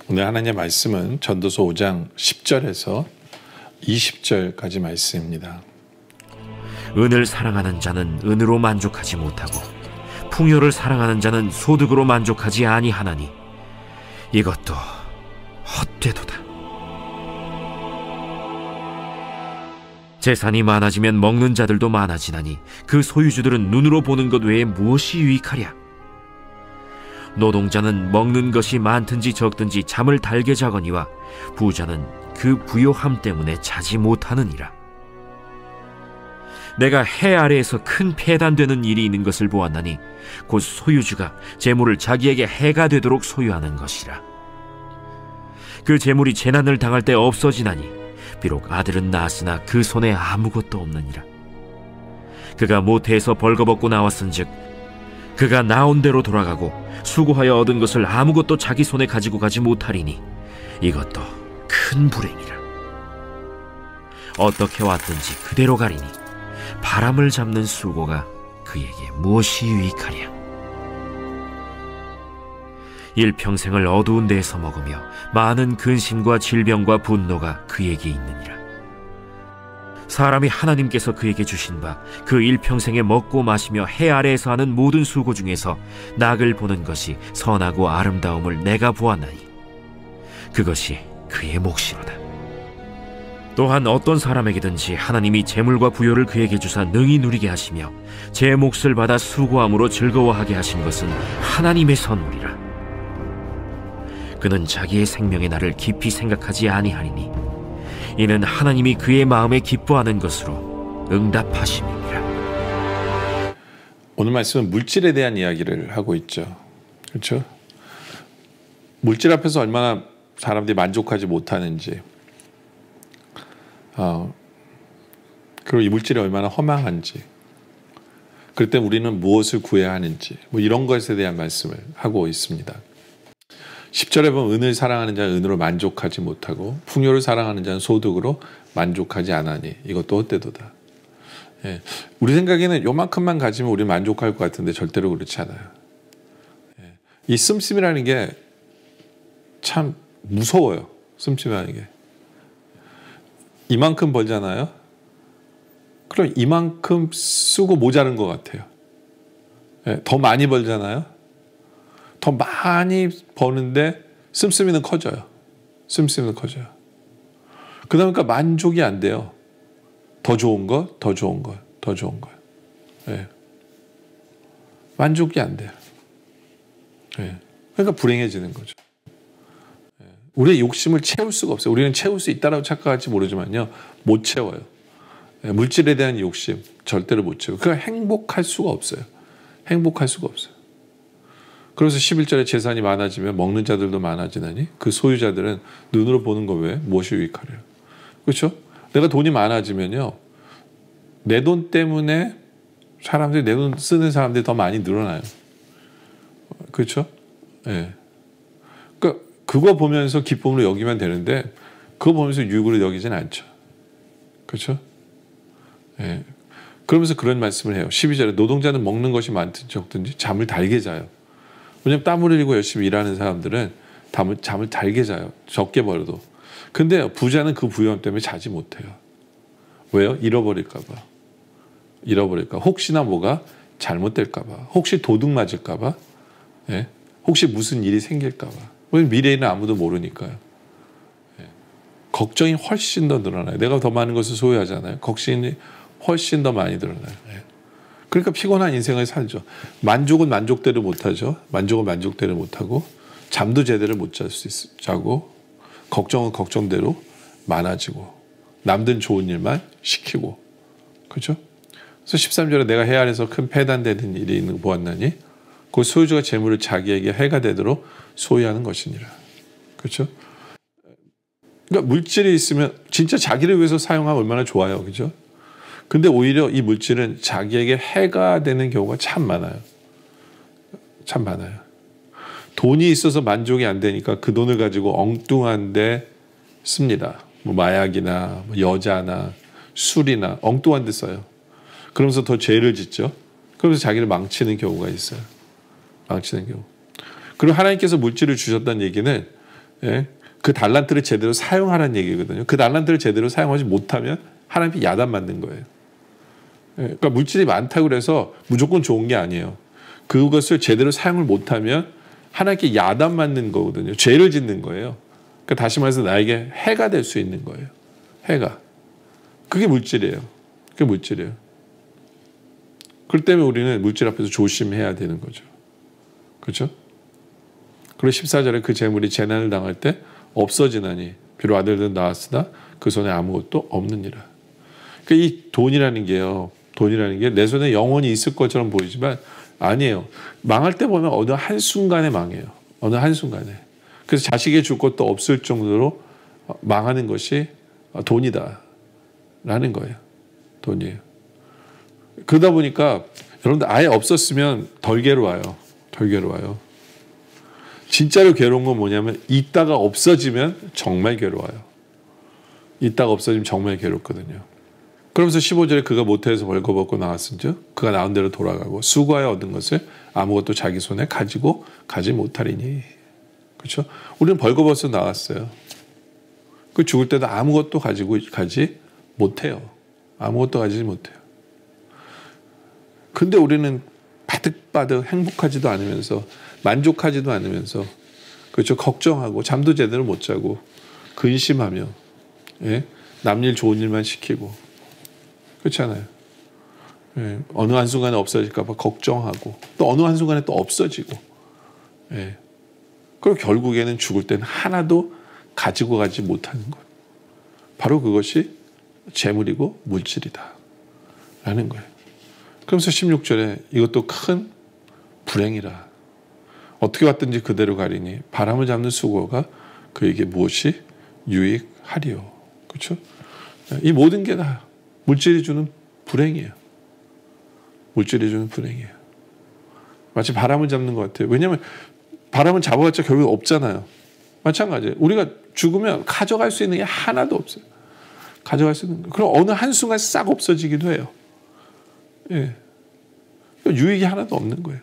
오늘 하나님의 말씀은 전도서 5장 10절에서 20절까지 말씀입니다. 은을 사랑하는 자는 은으로 만족하지 못하고 풍요를 사랑하는 자는 소득으로 만족하지 아니하나니 이것도 헛되도다. 재산이 많아지면 먹는 자들도 많아지나니 그 소유주들은 눈으로 보는 것 외에 무엇이 유익하랴? 노동자는 먹는 것이 많든지 적든지 잠을 달게 자거니와 부자는 그 부요함 때문에 자지 못하느니라. 내가 해 아래에서 큰 폐단되는 일이 있는 것을 보았나니 곧 소유주가 재물을 자기에게 해가 되도록 소유하는 것이라. 그 재물이 재난을 당할 때 없어지나니 비록 아들은 낳았으나 그 손에 아무것도 없느니라. 그가 모태에서 벌거벗고 나왔은즉 그가 나온 대로 돌아가고 수고하여 얻은 것을 아무것도 자기 손에 가지고 가지 못하리니 이것도 큰 불행이라. 어떻게 왔든지 그대로 가리니 바람을 잡는 수고가 그에게 무엇이 유익하랴? 일평생을 어두운 데에서 먹으며 많은 근심과 질병과 분노가 그에게 있느니라. 사람이 하나님께서 그에게 주신 바 그 일평생에 먹고 마시며 해 아래에서 하는 모든 수고 중에서 낙을 보는 것이 선하고 아름다움을 내가 보았나니 그것이 그의 몫이로다. 또한 어떤 사람에게든지 하나님이 재물과 부요를 그에게 주사 능히 누리게 하시며 제 몫을 받아 수고함으로 즐거워하게 하신 것은 하나님의 선물이라. 그는 자기의 생명의 날을 깊이 생각하지 아니하리니 이는 하나님이 그의 마음에 기뻐하는 것으로 응답하심이니라. 오늘 말씀은 물질에 대한 이야기를 하고 있죠. 그렇죠? 물질 앞에서 얼마나 사람들이 만족하지 못하는지, 그리고 이 물질이 얼마나 허망한지, 그럴 때 우리는 무엇을 구해야 하는지, 이런 것에 대한 말씀을 하고 있습니다. 10절에 보면 은을 사랑하는 자는 은으로 만족하지 못하고 풍요를 사랑하는 자는 소득으로 만족하지 않으니 이것도 헛되도다. 예, 우리 생각에는 요만큼만 가지면 우리 만족할 것 같은데 절대로 그렇지 않아요. 예, 이 씀씀이라는 게 참 무서워요. 씀씀이라는 게. 이만큼 벌잖아요. 그럼 이만큼 쓰고 모자른 것 같아요. 예, 더 많이 벌잖아요. 더 많이 버는데 씀씀이는 커져요. 씀씀이는 커져요. 그러니까 만족이 안 돼요. 더 좋은 것, 더 좋은 것, 더 좋은 것. 예. 만족이 안 돼요. 예. 그러니까 불행해지는 거죠. 예. 우리의 욕심을 채울 수가 없어요. 우리는 채울 수 있다라고 착각할지 모르지만요, 못 채워요. 예. 물질에 대한 욕심 절대로 못 채워요. 그러니까 행복할 수가 없어요. 행복할 수가 없어요. 그래서 11절에 재산이 많아지면 먹는 자들도 많아지나니 그 소유자들은 눈으로 보는 것 외에 무엇이 유익하래요. 그렇죠? 내가 돈이 많아지면요, 내 돈 때문에 사람들이, 내 돈 쓰는 사람들이 더 많이 늘어나요. 그렇죠? 예. 그러니까 그거 보면서 기쁨으로 여기면 되는데 그거 보면서 유익으로 여기진 않죠. 그렇죠? 예. 그러면서 그런 말씀을 해요. 12절에 노동자는 먹는 것이 많든지 적든지 잠을 달게 자요. 왜냐면 땀을 흘리고 열심히 일하는 사람들은 잠을 달게 자요. 적게 벌어도. 근데 부자는 그 부유함 때문에 자지 못해요. 왜요? 잃어버릴까 봐. 혹시나 뭐가 잘못될까 봐. 혹시 도둑 맞을까 봐. 예? 혹시 무슨 일이 생길까 봐. 왜냐면 미래에는 아무도 모르니까요. 예. 걱정이 훨씬 더 늘어나요. 내가 더 많은 것을 소유하잖아요. 걱정이 훨씬 더 많이 늘어나요. 예. 그러니까 피곤한 인생을 살죠. 만족은 만족대로 못하죠. 만족은 만족대로 못하고 잠도 제대로 못 자고 걱정은 걱정대로 많아지고 남든 좋은 일만 시키고. 그렇죠? 그래서 13절에 내가 해 아래에서 큰 폐단되는 일이 있는 거 보았나니 그 소유주가 재물을 자기에게 해가 되도록 소유하는 것이니라. 그렇죠? 그러니까 물질이 있으면 진짜 자기를 위해서 사용하면 얼마나 좋아요. 그렇죠? 근데 오히려 이 물질은 자기에게 해가 되는 경우가 참 많아요. 참 많아요. 돈이 있어서 만족이 안 되니까 그 돈을 가지고 엉뚱한 데 씁니다. 뭐 마약이나 뭐 여자나 술이나 엉뚱한 데 써요. 그러면서 더 죄를 짓죠. 그러면서 자기를 망치는 경우가 있어요. 망치는 경우. 그리고 하나님께서 물질을 주셨다는 얘기는 예? 그 달란트를 제대로 사용하라는 얘기거든요. 그 달란트를 제대로 사용하지 못하면 하나님이 야단 맞는 거예요. 예? 그러니까 물질이 많다고 그래서 무조건 좋은 게 아니에요. 그것을 제대로 사용을 못하면 하나님께 야단 맞는 거거든요. 죄를 짓는 거예요. 그러니까 다시 말해서 나에게 해가 될 수 있는 거예요. 해가. 그게 물질이에요. 그게 물질이에요. 그렇기 때문에 우리는 물질 앞에서 조심해야 되는 거죠. 그렇죠? 그리고 14절에 그 재물이 재난을 당할 때 없어지나니 비록 아들들은 낳았으나 그 손에 아무것도 없느니라. 그러니까 이 돈이라는 게요. 돈이라는 게 내 손에 영원히 있을 것처럼 보이지만 아니에요. 망할 때 보면 어느 한순간에 망해요. 어느 한순간에. 그래서 자식이 줄 것도 없을 정도로 망하는 것이 돈이다. 라는 거예요. 돈이에요. 그러다 보니까 여러분들 아예 없었으면 덜 괴로워요. 덜 괴로워요. 진짜로 괴로운 건 뭐냐면 있다가 없어지면 정말 괴로워요. 있다가 없어지면 정말 괴롭거든요. 그러면서 15절에 그가 모태에서 벌거벗고 나왔은즉 그가 나온 대로 돌아가고 수고하여 얻은 것을 아무것도 자기 손에 가지고 가지 못하리니. 그렇죠? 우리는 벌거벗어 나왔어요. 그 죽을 때도 아무것도 가지고 가지 못해요. 아무것도 가지지 못해요. 근데 우리는 바득바득 행복하지도 않으면서 만족하지도 않으면서 그렇죠? 걱정하고 잠도 제대로 못 자고 근심하며 예? 남일 좋은 일만 시키고 그렇잖아요. 예? 어느 한순간에 없어질까 봐 걱정하고 또 어느 한순간에 또 없어지고 예? 그리고 결국에는 죽을 때는 하나도 가지고 가지 못하는 것. 바로 그것이 재물이고 물질이다 라는 거예요. 그러면서 16절에 이것도 큰 불행이라. 어떻게 왔든지 그대로 가리니 바람을 잡는 수고가 그에게 무엇이 유익하리요. 그렇죠? 이 모든 게 다 물질이 주는 불행이에요. 물질이 주는 불행이에요. 마치 바람을 잡는 것 같아요. 왜냐하면 바람을 잡아봤자 결국 없잖아요. 마찬가지예요. 우리가 죽으면 가져갈 수 있는 게 하나도 없어요. 가져갈 수 있는 거. 그럼 어느 한순간 싹 없어지기도 해요. 예. 유익이 하나도 없는 거예요.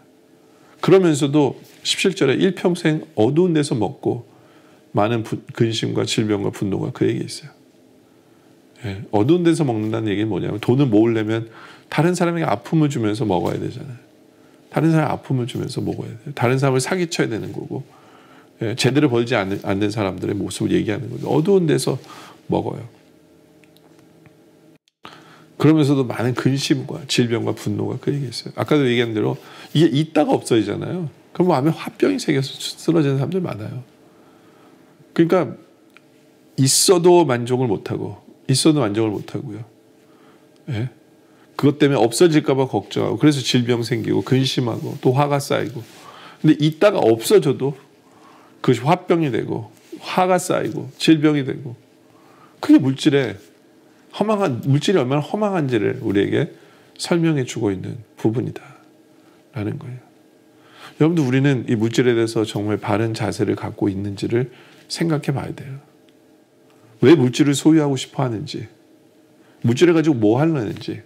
그러면서도 17절에 일평생 어두운 데서 먹고 많은 근심과 질병과 분노가 그에게 있어요. 예. 어두운 데서 먹는다는 얘기는 뭐냐면 돈을 모으려면 다른 사람에게 아픔을 주면서 먹어야 되잖아요. 다른 사람 아픔을 주면서 먹어야 돼요. 다른 사람을 사기쳐야 되는 거고 예. 제대로 벌지 않는 사람들의 모습을 얘기하는 거죠. 어두운 데서 먹어요. 그러면서도 많은 근심과 질병과 분노가 그에게 있어요. 아까도 얘기한 대로 이게 있다가 없어지잖아요. 그럼 마음에 화병이 생겨서 쓰러지는 사람들 많아요. 그러니까 있어도 만족을 못하고 있어도 만족을 못하고요. 예? 그것 때문에 없어질까 봐 걱정하고 그래서 질병 생기고 근심하고 또 화가 쌓이고 근데 있다가 없어져도 그것이 화병이 되고 화가 쌓이고 질병이 되고 그게 물질이 얼마나 허망한지를 우리에게 설명해 주고 있는 부분이다라는 거예요. 여러분들 우리는 이 물질에 대해서 정말 바른 자세를 갖고 있는지를 생각해 봐야 돼요. 왜 물질을 소유하고 싶어 하는지, 물질을 가지고 뭐 하려는지,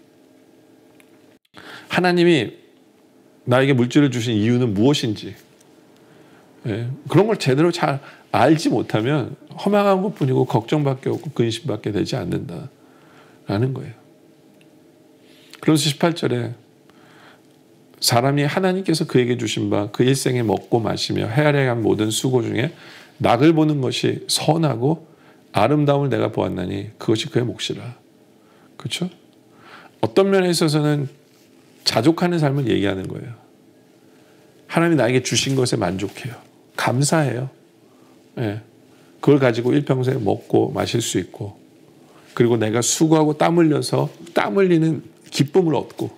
하나님이 나에게 물질을 주신 이유는 무엇인지, 예, 그런 걸 제대로 잘 알지 못하면 허망한 것뿐이고 걱정밖에 없고 근심밖에 되지 않는다라는 거예요. 그러면서 18절에 사람이 하나님께서 그에게 주신 바 그 일생에 먹고 마시며 헤아려 간 모든 수고 중에 낙을 보는 것이 선하고 아름다움을 내가 보았나니 그것이 그의 몫이라. 그렇죠? 어떤 면에 있어서는 자족하는 삶을 얘기하는 거예요. 하나님이 나에게 주신 것에 만족해요. 감사해요. 예. 그걸 가지고 일평생 먹고 마실 수 있고 그리고 내가 수고하고 땀 흘려서 땀 흘리는 기쁨을 얻고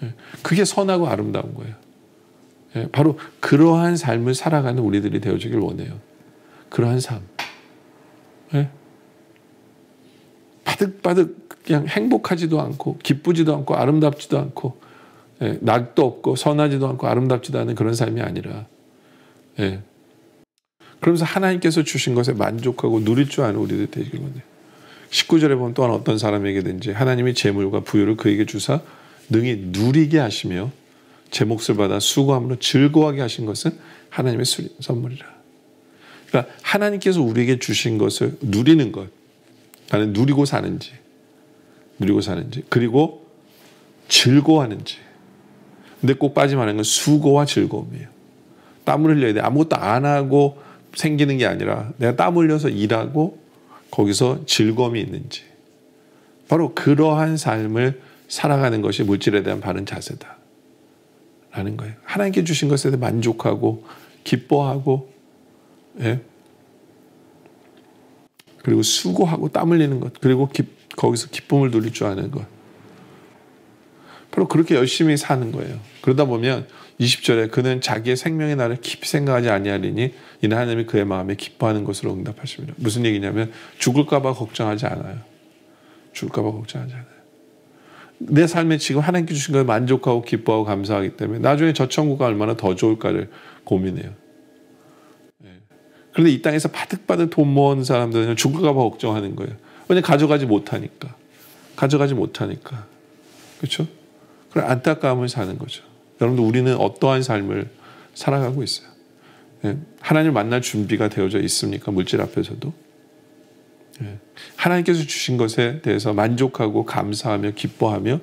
예. 그게 선하고 아름다운 거예요. 예. 바로 그러한 삶을 살아가는 우리들이 되어주길 원해요. 그러한 삶. 예. 바득바득 그냥 행복하지도 않고 기쁘지도 않고 아름답지도 않고 예. 낙도 없고 선하지도 않고 아름답지도 않은 그런 삶이 아니라 예. 그러면서 하나님께서 주신 것에 만족하고 누릴 줄 아는 우리들 되길 원해요. 19절에 보면 또한 어떤 사람에게든지 하나님이 재물과 부유를 그에게 주사 능히 누리게 하시며 제 몫을 받아 수고함으로 즐거워하게 하신 것은 하나님의 선물이라. 그러니까 하나님께서 우리에게 주신 것을 누리는 것. 나는 누리고 사는지, 그리고 즐거워하는지. 근데 꼭 빠지면 하는 건 수고와 즐거움이에요. 땀을 흘려야 돼. 아무것도 안 하고 생기는 게 아니라 내가 땀 흘려서 일하고 거기서 즐거움이 있는지. 바로 그러한 삶을 살아가는 것이 물질에 대한 바른 자세다. 라는 거예요. 하나님께 주신 것에 대해 만족하고 기뻐하고, 예? 그리고 수고하고 땀 흘리는 것, 그리고 거기서 기쁨을 누릴 줄 아는 것. 바로 그렇게 열심히 사는 거예요. 그러다 보면 20절에 그는 자기의 생명의 날을 깊이 생각하지 아니하리니 이는 하나님이 그의 마음에 기뻐하는 것으로 응답하십니다. 무슨 얘기냐면 죽을까 봐 걱정하지 않아요. 죽을까 봐 걱정하지 않아요. 내 삶에 지금 하나님께 주신 것에 만족하고 기뻐하고 감사하기 때문에 나중에 저 천국가 얼마나 더 좋을까를 고민해요. 그런데 이 땅에서 바득바득 돈 모은 사람들은 죽을까 봐 걱정하는 거예요. 왜냐하면 가져가지 못하니까. 그렇죠? 그런 안타까움을 사는 거죠. 여러분들, 우리는 어떠한 삶을 살아가고 있어요? 하나님을 만날 준비가 되어져 있습니까? 물질 앞에서도. 하나님께서 주신 것에 대해서 만족하고 감사하며 기뻐하며,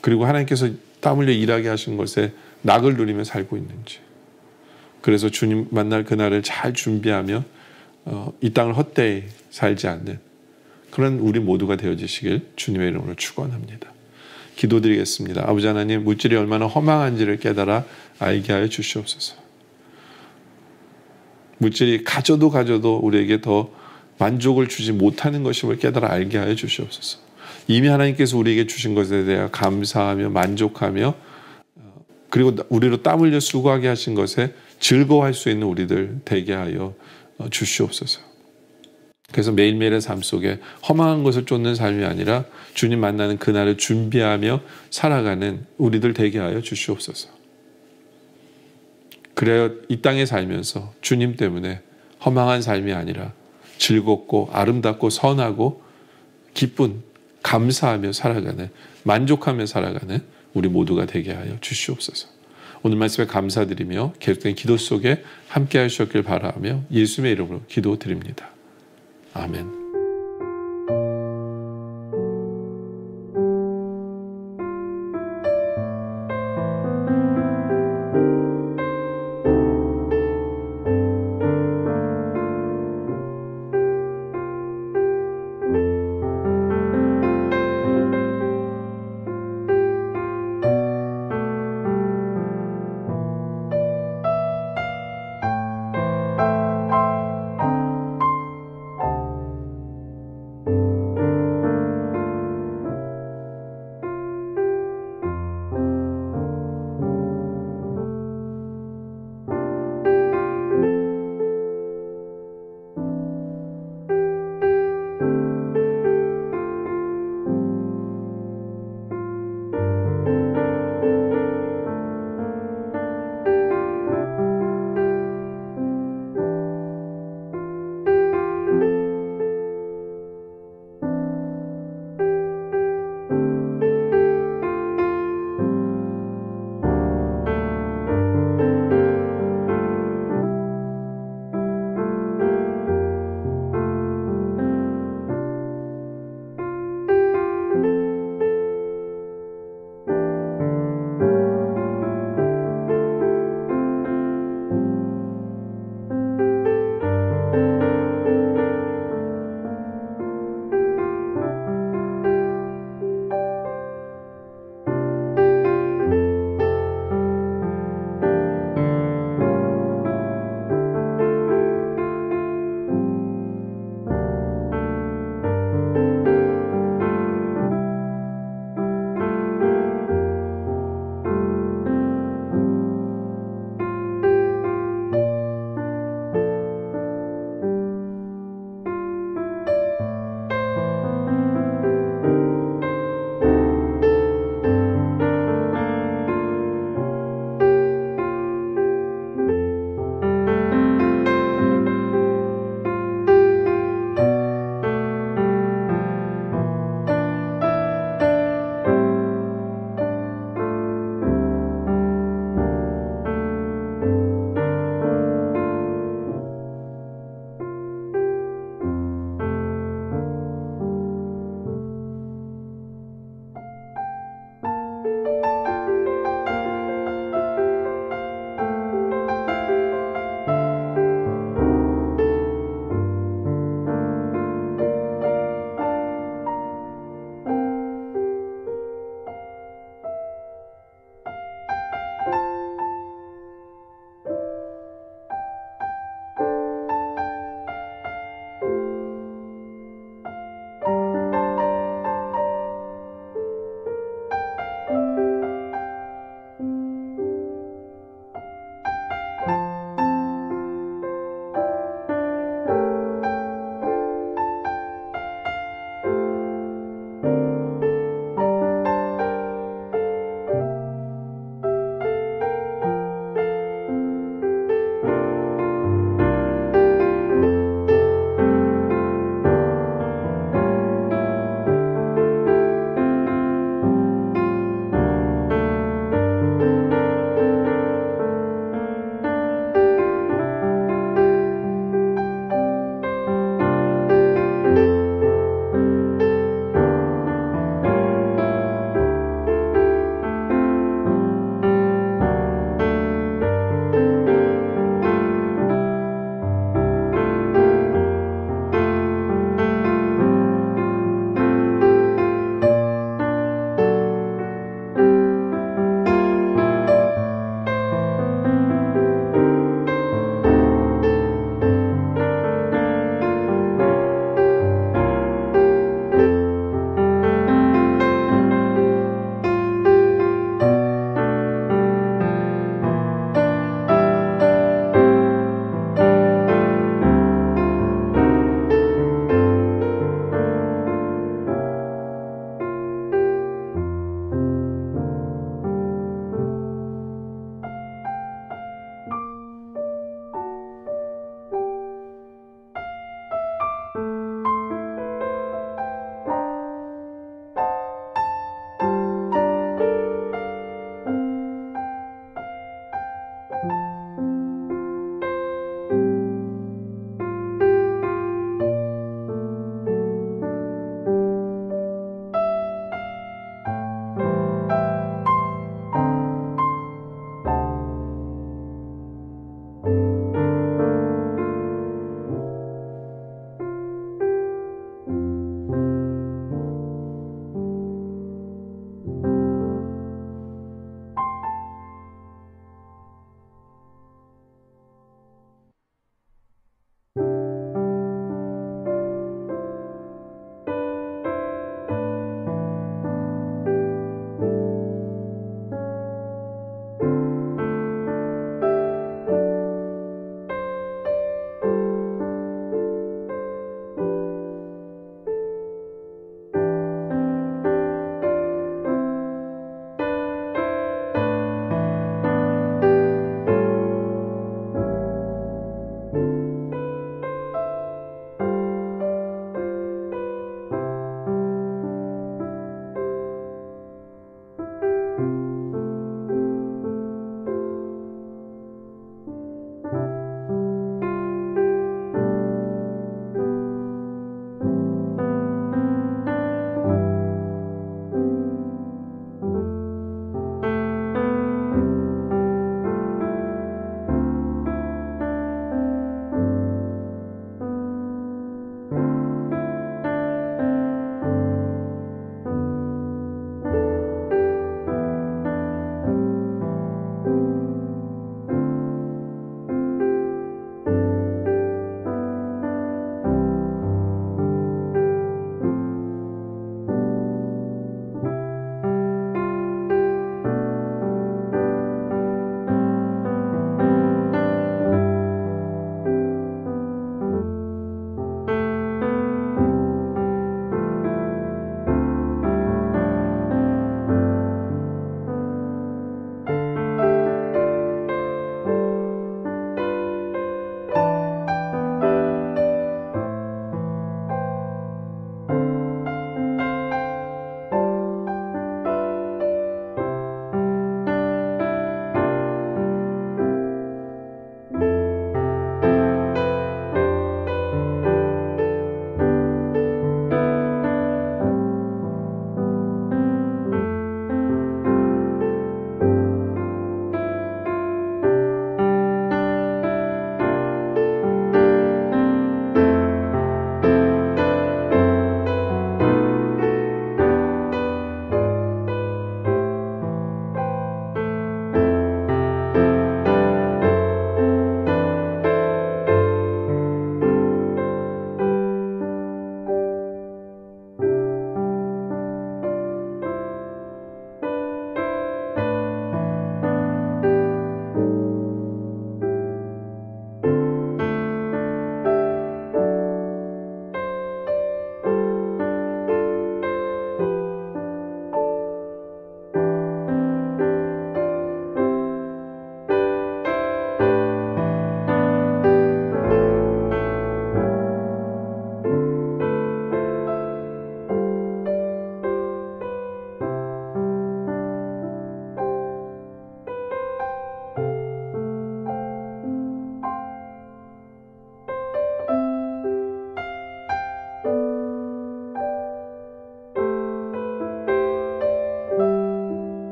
그리고 하나님께서 땀 흘려 일하게 하신 것에 낙을 누리며 살고 있는지. 그래서 주님 만날 그날을 잘 준비하며 이 땅을 헛되이 살지 않는 그런 우리 모두가 되어지시길 주님의 이름으로 축원합니다. 기도드리겠습니다. 아버지 하나님, 물질이 얼마나 허망한지를 깨달아 알게 하여 주시옵소서. 물질이 가져도 우리에게 더 만족을 주지 못하는 것임을 깨달아 알게 하여 주시옵소서. 이미 하나님께서 우리에게 주신 것에 대해 감사하며 만족하며, 그리고 우리로 땀 흘려 수고하게 하신 것에 즐거워할 수 있는 우리들 되게 하여 주시옵소서. 그래서 매일매일의 삶 속에 허망한 것을 쫓는 삶이 아니라 주님 만나는 그날을 준비하며 살아가는 우리들 되게 하여 주시옵소서. 그래야 이 땅에 살면서 주님 때문에 허망한 삶이 아니라 즐겁고 아름답고 선하고 기쁜, 감사하며 살아가는, 만족하며 살아가는 우리 모두가 되게 하여 주시옵소서. 오늘 말씀에 감사드리며 계속된 기도 속에 함께 하셨길 바라며 예수님의 이름으로 기도드립니다. 아멘.